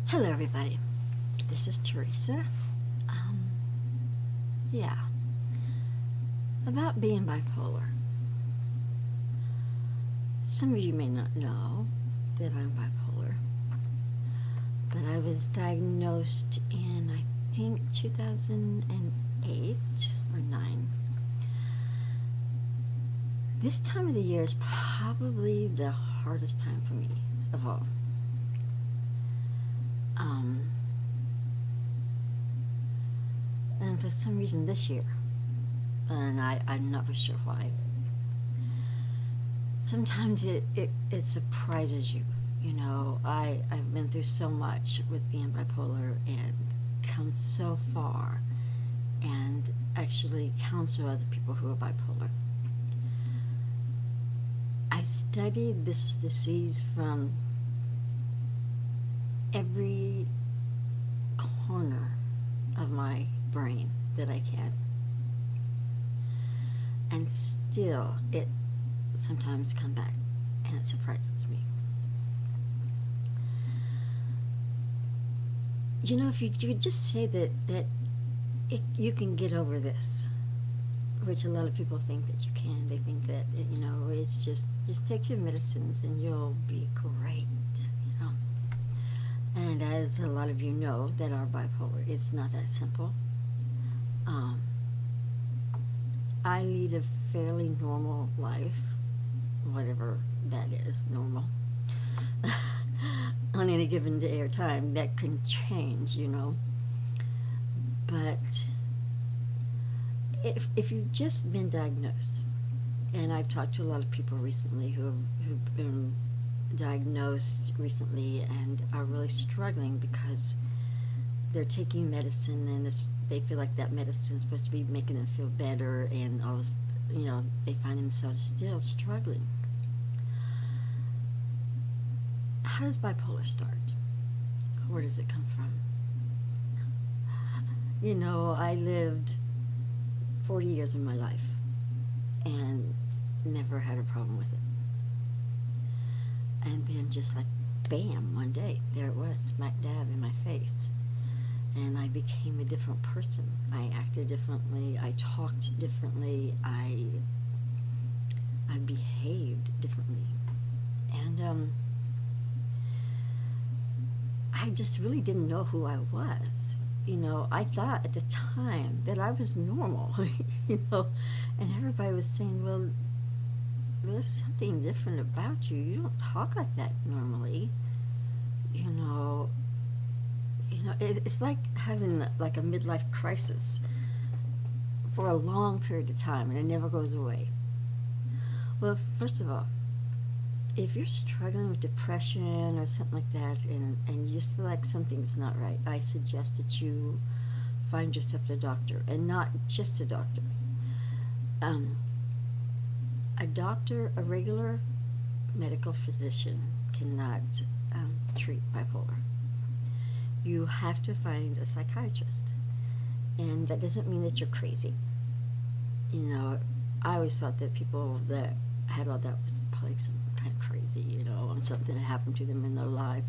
Hello, everybody. This is Teresa. Um, yeah, about being bipolar. Some of you may not know that I'm bipolar, but I was diagnosed in, I think, 2008 or 9. This time of the year is probably the hardest time for me of all. Um, and for some reason this year, and I'm not for sure why, sometimes it surprises you. I've been through so much with being bipolar and come so far and actually counsel other people who are bipolar. I've studied this disease from every corner of my brain that I can. And still, it sometimes comes back and it surprises me. If you just say that you can get over this, which a lot of people think that you can. They think that, it's just take your medicines and you'll be great, And as a lot of you know that are bipolar, it's not that simple. I lead a fairly normal life, whatever that is, normal. On any given day or time, that can change, But if you've just been diagnosed, and I've talked to a lot of people recently who've been diagnosed recently and are really struggling because they're taking medicine and they feel like that medicine is supposed to be making them feel better, and they find themselves still struggling. How does bipolar start? Where does it come from? I lived 40 years of my life and never had a problem with it. And then just like bam, one day, there it was, smack dab in my face. And I became a different person. I acted differently, I talked differently, I behaved differently. And I just really didn't know who I was. I thought at the time that I was normal, and everybody was saying, well, there's something different about you. You don't talk like that normally. It's like having like a midlife crisis for a long period of time, and it never goes away. Well, first of all, if you're struggling with depression or something like that, and you just feel like something's not right, I suggest that you find yourself a doctor, and not just a doctor. A regular medical physician cannot treat bipolar. You have to find a psychiatrist, and that doesn't mean that you're crazy. I always thought that people that had all that was probably something kind of crazy, on something that happened to them in their life,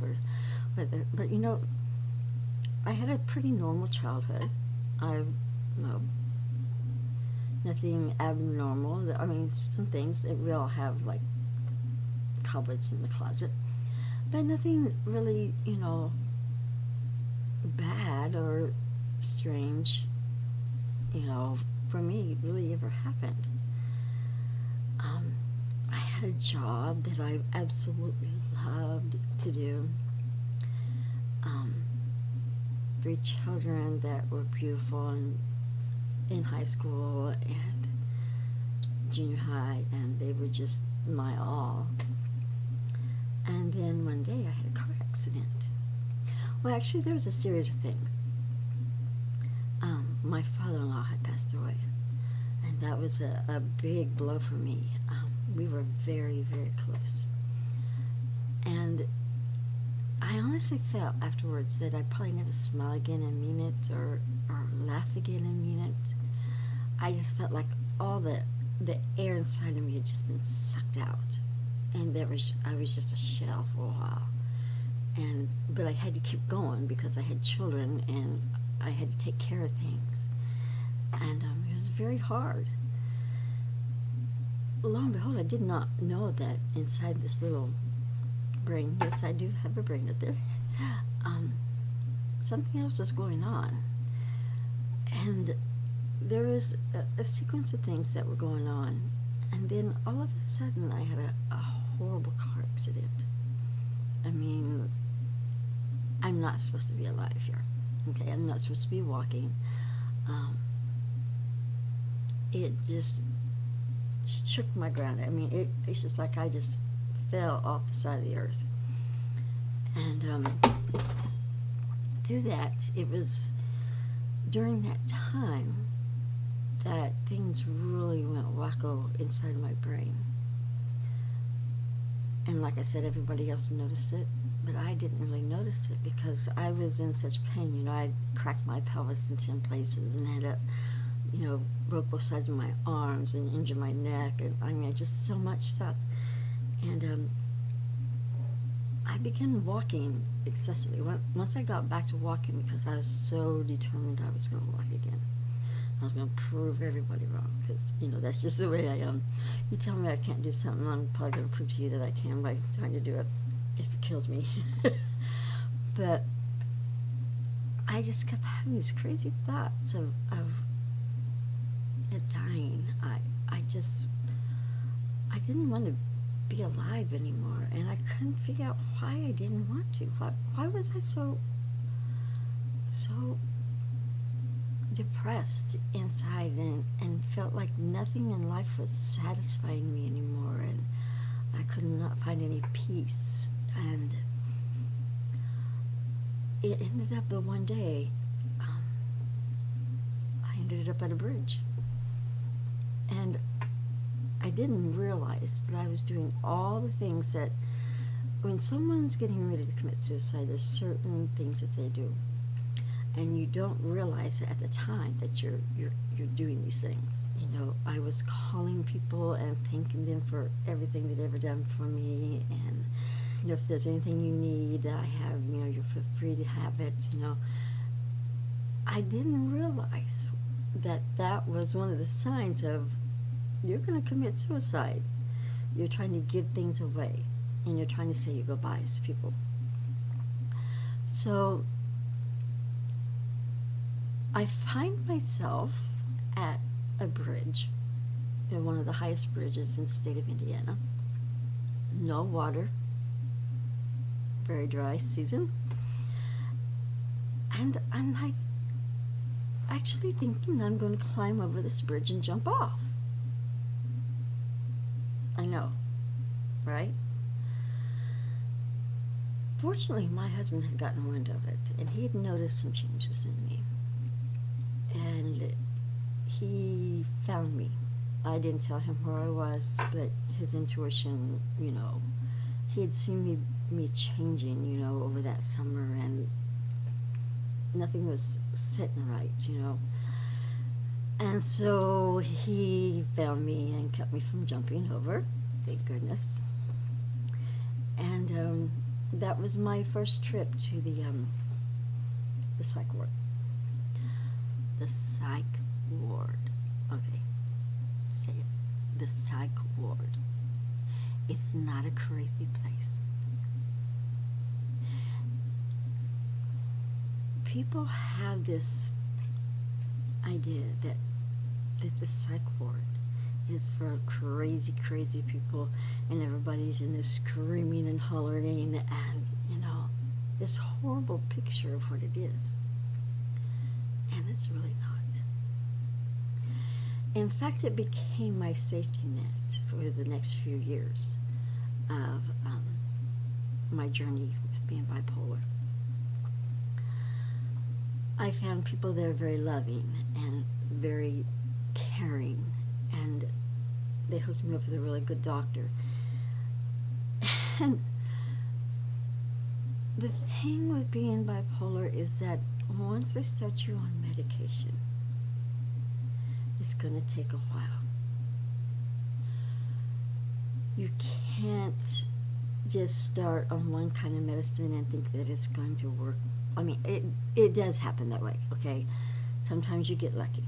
but I had a pretty normal childhood. Nothing abnormal. I mean, some things that we all have, like cupboards in the closet, but nothing really, bad or strange, for me, really ever happened. I had a job that I absolutely loved to do. 3 children that were beautiful and in high school and junior high, and they were just my all. And then one day I had a car accident. Well, actually, there was a series of things. My father-in-law had passed away, and that was a big blow for me. We were very, very close. And I honestly felt afterwards that I'd probably never smile again and mean it, or laugh again and mean it. I just felt like all the air inside of me had just been sucked out. And I was just a shell for a while. but I had to keep going because I had children and I had to take care of things. And it was very hard. Lo and behold, I did not know that inside this little brain, yes, I do have a brain up there, something else was going on. And there was a sequence of things that were going on. And then all of a sudden, I had a horrible car accident. I mean, I'm not supposed to be alive here. Okay, I'm not supposed to be walking. It just shook my ground. I mean, it's just like I just fell off the side of the earth. And through that, it was during that time that things really went wacko inside my brain. And like I said, everybody else noticed it, but I didn't really notice it because I was in such pain. You know, I cracked my pelvis in 10 places and had broke both sides of my arms and injured my neck, and I mean, just so much stuff. And I began walking excessively. Once I got back to walking, because I was so determined I was going to walk again. I was going to prove everybody wrong, because, that's just the way I am. You tell me I can't do something, I'm probably going to prove to you that I can by trying to do it, if it kills me. But I just kept having these crazy thoughts of dying. I didn't want to be alive anymore, and I couldn't figure out why I didn't want to. Why was I so depressed inside and felt like nothing in life was satisfying me anymore, and I could not find any peace. And it ended up that one day I ended up at a bridge, and I didn't realize, but I was doing all the things that when someone's getting ready to commit suicide, there's certain things that they do, and you don't realize at the time that you're doing these things. I was calling people and thanking them for everything they'd ever done for me, and if there's anything you need that I have, you're free to have it. I didn't realize that was one of the signs of you're going to commit suicide. You're trying to give things away, and you're trying to say your goodbyes to people. So I find myself at a bridge, one of the highest bridges in the state of Indiana. No water, very dry season, and I'm like actually thinking I'm going to climb over this bridge and jump off. I know, right? Fortunately, my husband had gotten wind of it, and he had noticed some changes in me. And he found me. I didn't tell him where I was, but his intuition, he had seen me changing, over that summer, and nothing was sitting right, And so he found me and kept me from jumping over, thank goodness. And that was my first trip to the psych ward. The psych ward. Okay, say it. The psych ward. It's not a crazy place. People have this idea that the psych ward is for crazy people, and everybody's in there screaming and hollering, and this horrible picture of what it is. And it's really not. In fact, it became my safety net for the next few years of my journey with being bipolar. I found people there very loving and very caring, and they hooked me up with a really good doctor. And the thing with being bipolar is that once they start you on medication, it's going to take a while. You can't just start on one kind of medicine and think that it's going to work. I mean, it does happen that way, okay? Sometimes you get lucky.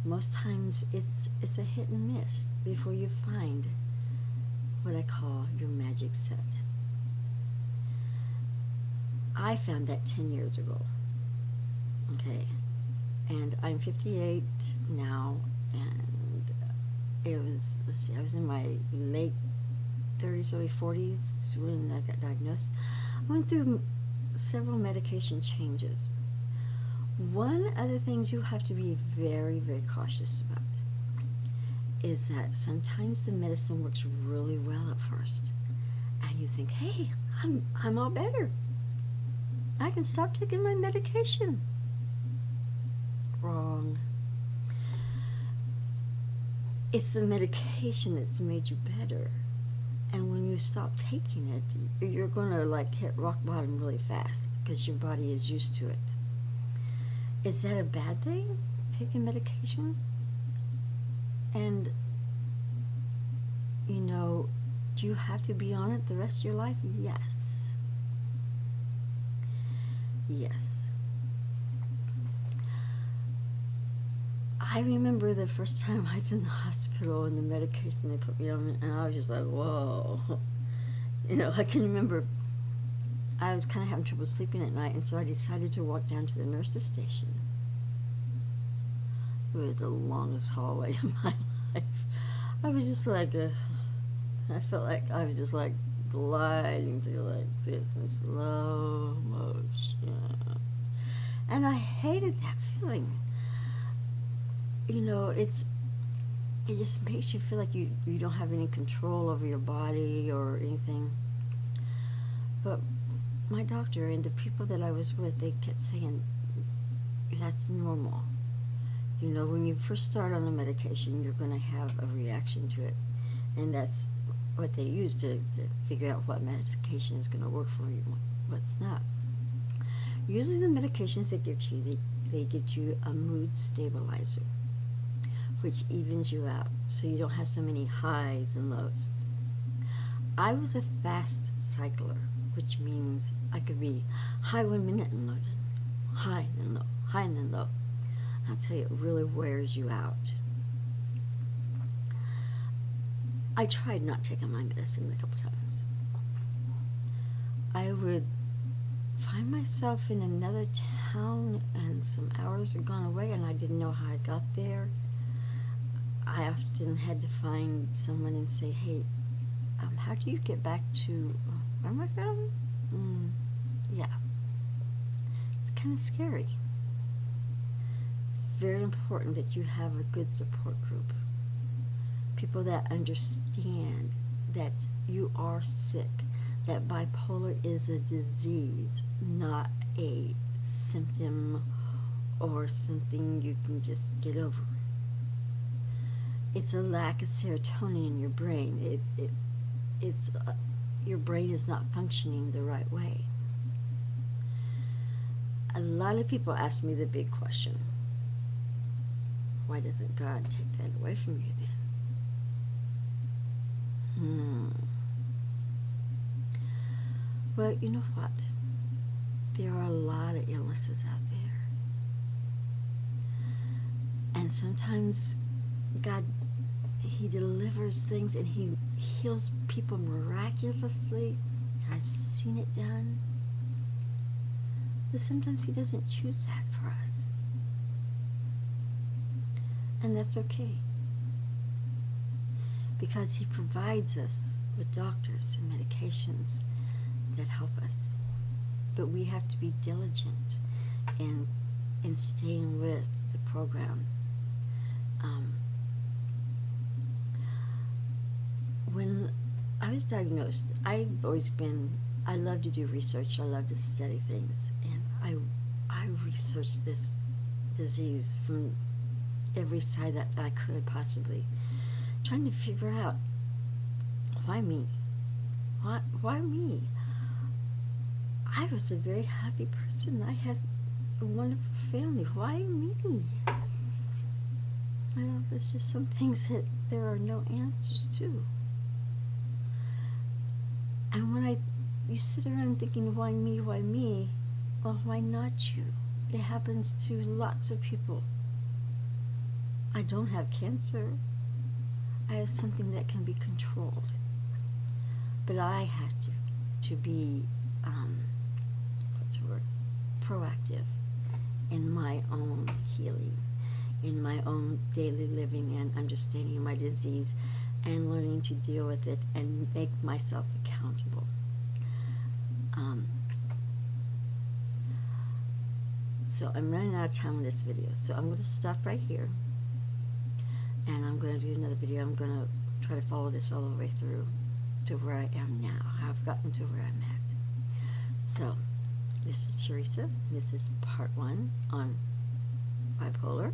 Most times it's a hit and miss before you find what I call your magic set. I found that 10 years ago, okay? And I'm 58 now, and it was, let's see, I was in my late 30s, early 40s when I got diagnosed. I went through several medication changes. One of the things you have to be very, very cautious about is that sometimes the medicine works really well at first, and you think, hey, I'm all better. I can stop taking my medication. Wrong. It's the medication that's made you better. And when you stop taking it, you're going to like hit rock bottom really fast because your body is used to it. Is that a bad thing, taking medication? And, you know, do you have to be on it the rest of your life? Yes. Yes. I remember the first time I was in the hospital and the medication they put me on, and I was just like, whoa. You know, I can remember I was kind of having trouble sleeping at night, and so I decided to walk down to the nurse's station. It was the longest hallway in my life. I was just like, I felt like I was just like gliding through like this in slow motion. And I hated that feeling. You know, it just makes you feel like you don't have any control over your body or anything. But my doctor and the people that I was with, they kept saying, that's normal. You know, when you first start on a medication, you're going to have a reaction to it. And that's what they use to figure out what medication is going to work for you and what's not. Usually the medications they give to you, they give you a mood stabilizer, which evens you out so you don't have so many highs and lows. I was a fast cycler, which means I could be high 1 minute and low, high and then low, high and then low. I'll tell you, it really wears you out. I tried not taking my medicine a couple times. I would find myself in another town and some hours had gone away and I didn't know how I got there. I often had to find someone and say, hey, how do you get back to where am I from? Yeah. It's kind of scary. It's very important that you have a good support group. People that understand that you are sick, that bipolar is a disease, not a symptom or something you can just get over. It's a lack of serotonin in your brain. Your brain is not functioning the right way. A lot of people ask me the big question, why doesn't God take that away from you then? Well, you know what? There are a lot of illnesses out there. And sometimes God, He delivers things and He heals people miraculously. I've seen it done. But sometimes He doesn't choose that for us. And that's okay. Because He provides us with doctors and medications that help us. But we have to be diligent in staying with the program. When I was diagnosed, I love to do research, I love to study things, and I researched this disease from every side that I could possibly, trying to figure out, why me? Why me? I was a very happy person. I had a wonderful family. Why me? Well, there's just some things that there are no answers to. And when you sit around thinking, why me, why me? Well, why not you? It happens to lots of people. I don't have cancer. I have something that can be controlled. But I have to be, what's the word, proactive in my own healing, in my own daily living and understanding my disease and learning to deal with it and make myself accountable. So I'm running out of time with this video, so I'm going to stop right here, and I'm going to do another video. I'm going to try to follow this all the way through to where I am now, how I've gotten to where I'm at. So this is Teresa. This is part 1 on bipolar.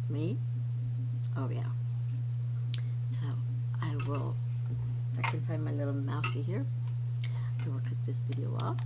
Me? Oh yeah. So I can find my little mousey here. I will cut this video off.